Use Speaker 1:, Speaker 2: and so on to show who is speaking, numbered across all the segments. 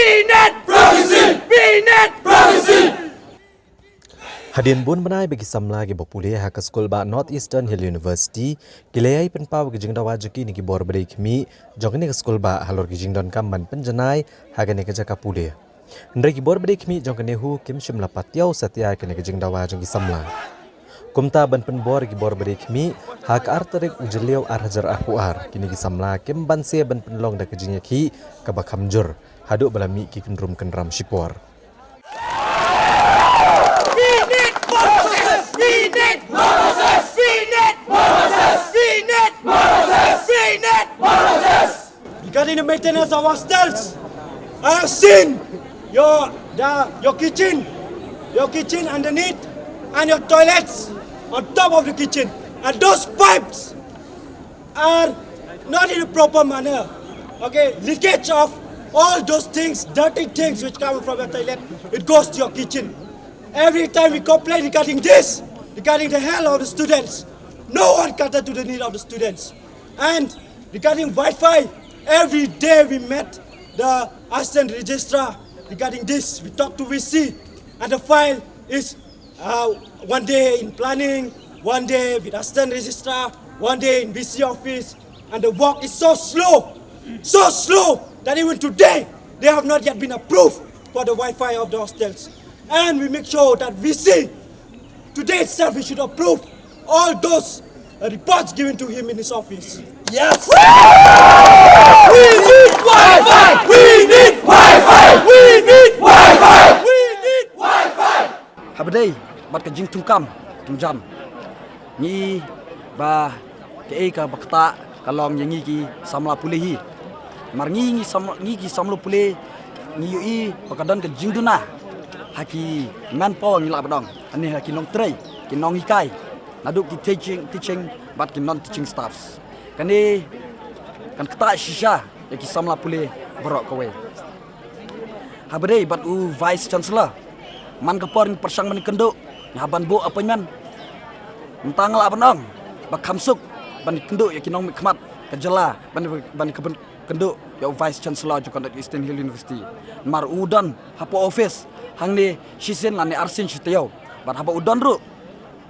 Speaker 1: VNet Privacy! VNet Privacy!
Speaker 2: Hadian bun benai bagi samla gi bopule ha ka skul ba North Eastern Hill University gilayai penpaw gi jingdawa jeki ni gi bor bari khmi jongni ka skul ba halor gi jingdon kam ban penjanai ha ga ne ka jaka pule ndre gi bor bari khmi jongni hu kim shimla patiau satya ka ne ka jingdawa jongi samla kumta ban penbor gi bor bari khmi ha ka artarik ujliau arhajar ahwar kini gi samla kim ban se ban penlong da ka jingya khi ka ba khamjur hadu balami ki kendrum kendram shipor
Speaker 3: Regarding the maintenance of hostels, I have seen your kitchen underneath, and your toilets on top of the kitchen, and those pipes are not in a proper manner. Okay, leakage of all those things, dirty things which come from your toilet, it goes to your kitchen. Every time we complain regarding this, regarding the health of the students, no one catered to the need of the students. And regarding Wi-Fi, every day we met the assistant registrar regarding this. We talked to VC, and the file is one day in planning, one day with assistant registrar, one day in VC office, and the work is so slow that even today they have not yet been approved for the Wi-Fi of the hostels. And we make sure that VC, today itself, we should approve all those reports given to him in his office. Yes!
Speaker 1: We need Wi-Fi! We need Wi-Fi! We need Wi-Fi! We need Wi-Fi!
Speaker 4: Habadai bat ka jing tungkam tungjam ni ba ke ka bakta kalong yangi ki samla pule hi mar ngi ki samlo pule ni ui pakadan ka jing duna haki manpower ni la badong ani haki nong trei ki nong hikai naduk ki teaching bat ki non teaching staffs kani kan kata shisha ya ki samla pule borok kowe habadai bat u vice chancellor man kapor ni persang man kenduk ngaban bu appointment mentang la banong bak khamsuk ban kenduk ya ki nong khmat kajala ban kenduk ya vice chancellor jukon Eastern Hill University mar udan hapo office hang ni shisen lan ni arsin shiteo bat haba udon ru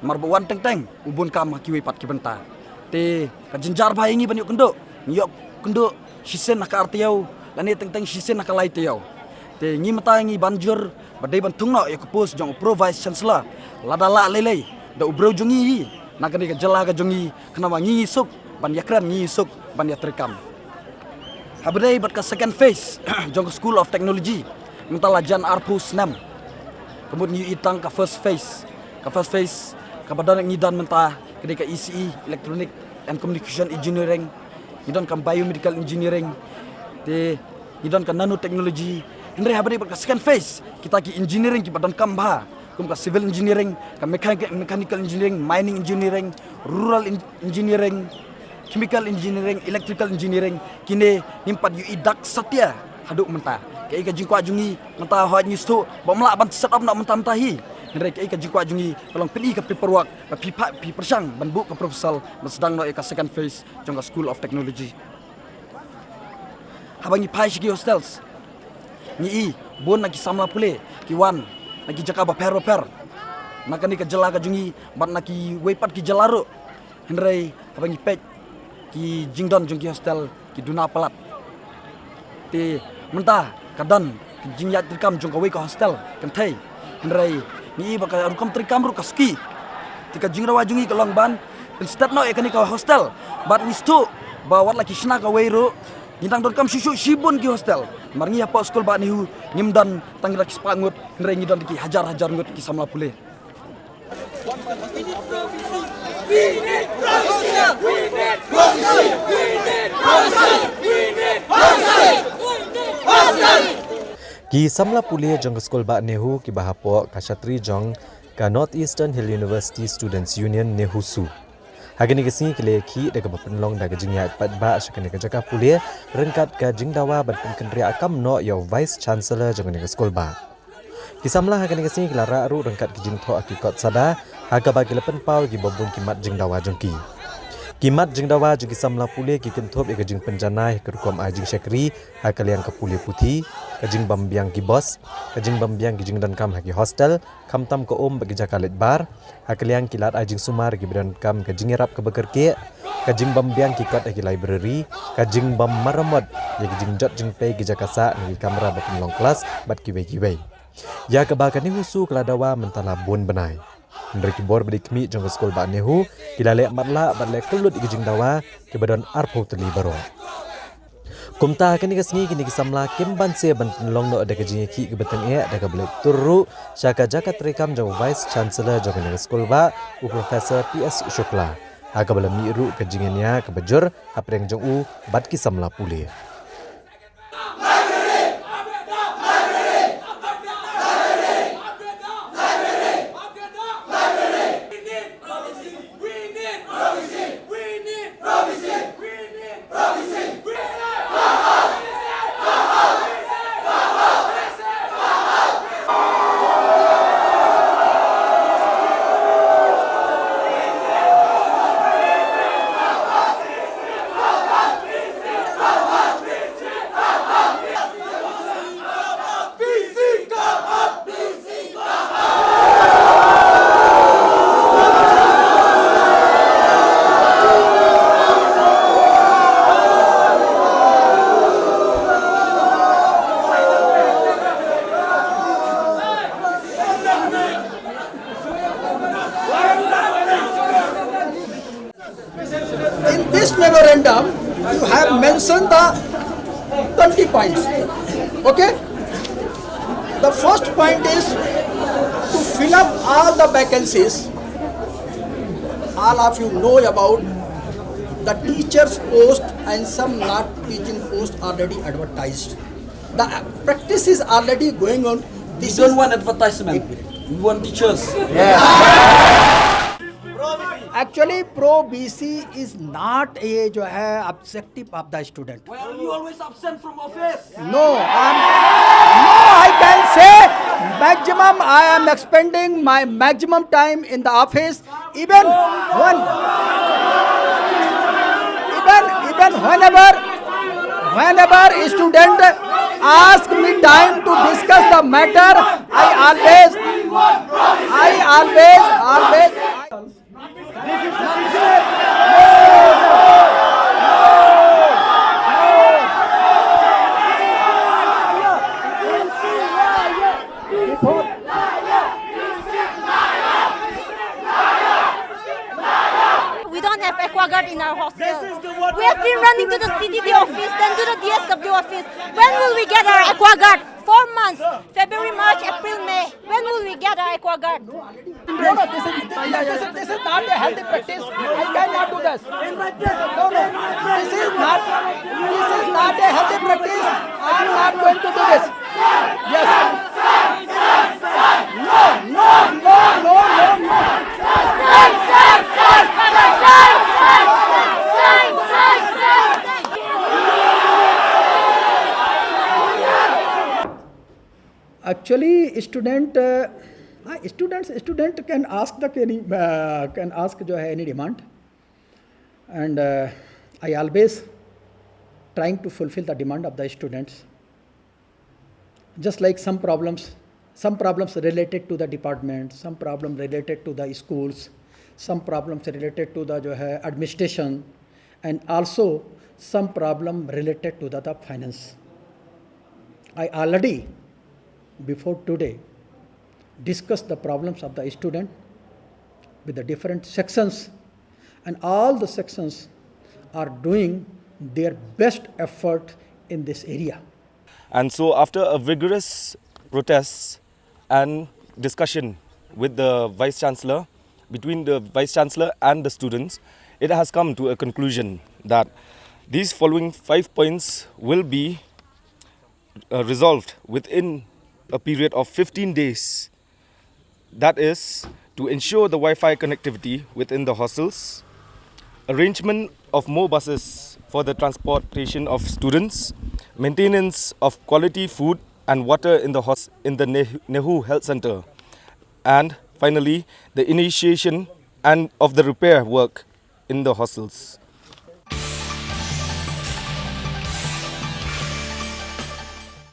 Speaker 4: mar buan teng ubun kam hakiwi pat kibenta te ka jinjar bhai ngi banyu kenduk nyok kenduk shisen nak arteo lan ni teng shisen nak lai teo te ngi mata ngi banjur badai bantung no ya kapus jong pro vice chancellor ladala lele da ubro jungi nak ni ka jala ka jungi kana ngi suk ban yakran ngi suk ban yatrekam habadai bat ka second phase jong school of technology mentala jan arpus 6 kemudian ni itang ka first phase ka badan ngidan menta kedai ka ECE electronic and communication engineering ngidan ka biomedical engineering te ngidan ka nanotechnology hindre habari ka second phase kita ki engineering ki badan kamba kum ka civil engineering ka mechanical engineering mining engineering rural engineering chemical engineering electrical engineering kini nimpat yu idak satya haduk menta kai ka jingkwa jungi menta hot news tu bomla ban set up nak menta hi hindre kai ka jingkwa jungi kalong pilih ka paperwork ka pi persang ban bu ka proposal sedang no ka second phase jong ka school of technology habangi pai shigi hostels ni bon nagi samla pule ki wan nagi jaka ba per nakani ka jala ka jungi ban naki wepat ki jalaro hindre habangi pej ki jingdon jongki hostel ki duna palat te menta kadan ki jingyat trikam jong ka hostel kan thai hindrai ni ba ka rukam trikam ru kaski tika jingrawa jungi ka longban instead no ekani ka hostel but nistu ba wat laki shna ka ru nindang don kam shushu shibun ki hostel marngi apa skol ba nihu nimdan tangira ki spangut hindrai ngidon ki hajar ngut ki samla pule
Speaker 1: We need privacy! We need privacy! We need privacy! We need privacy!
Speaker 2: Ki samla pule jong skol ba nehu ki bahapo ka Shatri jong ka North Eastern Hill University Students Union nehusu hagani kesi kile ki daga bapenlong daga jingya pat ba shakani ka jaka pule rengkat ka jingdawa ban penkendri akam no yo vice chancellor jong ni skol ba kisamla hagani kesi klara ru rengkat ki jingtho akikot sada haga bagi lepen pau gi bobun kimat jingdawa jongki Kimat jeng dawa jeng kisamla pule ki kenthop eka jeng penjanai ke rukom ajing syakri hakaliang ke pule putih ke jeng bambiang ki bos ke jeng bambiang ki jeng dan kam haki hostel kamtam ke bagi jakalet bar hakaliang kilat ajing sumar ki bedan kam ke jeng rap ke bekerke ke jeng bambiang ki kot haki library ke jeng bam maramot ya ki jeng jot jeng pe ki jakasa ni kamera bapun long kelas bat ki wei ya kebakan ni husu keladawa mentala bon benai Mereka bor berdikmi jong skol ba nehu kilale matla batle kelut igijing dawa ke badan arpo teli baro. Kumta kini kesni kini kisamla kimban se ban long no ada kejing ki ke beteng e ada bele turu syaka jakat rekam jong vice chancellor jong kini skol ba u professor PS Shukla. Aga bele miru kejingnya ke bejur apreng jong u bat kisamla pule.
Speaker 5: In this memorandum, you have mentioned the 20 points. Okay? The first point is to fill up all the vacancies. All of you know about the teacher's post and some not teaching post already advertised. The practice is already going on.
Speaker 4: We don't want advertisement. We want teachers.
Speaker 5: Actually, Pro BC is not a जो है objective of the student.
Speaker 4: Why are you always absent from office?
Speaker 5: No, I can say maximum. I am expending my maximum time in the office, even whenever a student ask me time to discuss the matter, I always.
Speaker 6: We don't have aquaguard in our hostel. We have been running to the CDD office, then to the DSW office. When will we get our aquaguard? 4 months. February, March, April, May. When will we get our aquaguard?
Speaker 5: No, this is not a healthy practice. I cannot do this. No, this is not a healthy practice. I am not going to do this. Yes. No. Actually, student can ask जो है any demand, and I always trying to fulfill the demand of the students. Just like some problems related to the department, some problem related to the schools, some problems related to the जो है administration, and also some problem related to the finance. I already before today discuss the problems of the student with the different sections, and all the sections are doing their best effort in this area.
Speaker 1: And so after a vigorous protest and discussion with the Vice Chancellor, between the Vice Chancellor and the students, it has come to a conclusion that these following 5 points will be resolved within a period of 15 days. That is to ensure the Wi-Fi connectivity within the hostels, arrangement of more buses for the transportation of students, maintenance of quality food and water in the Nehu Health Center, and finally the initiation and of the repair work in the hostels.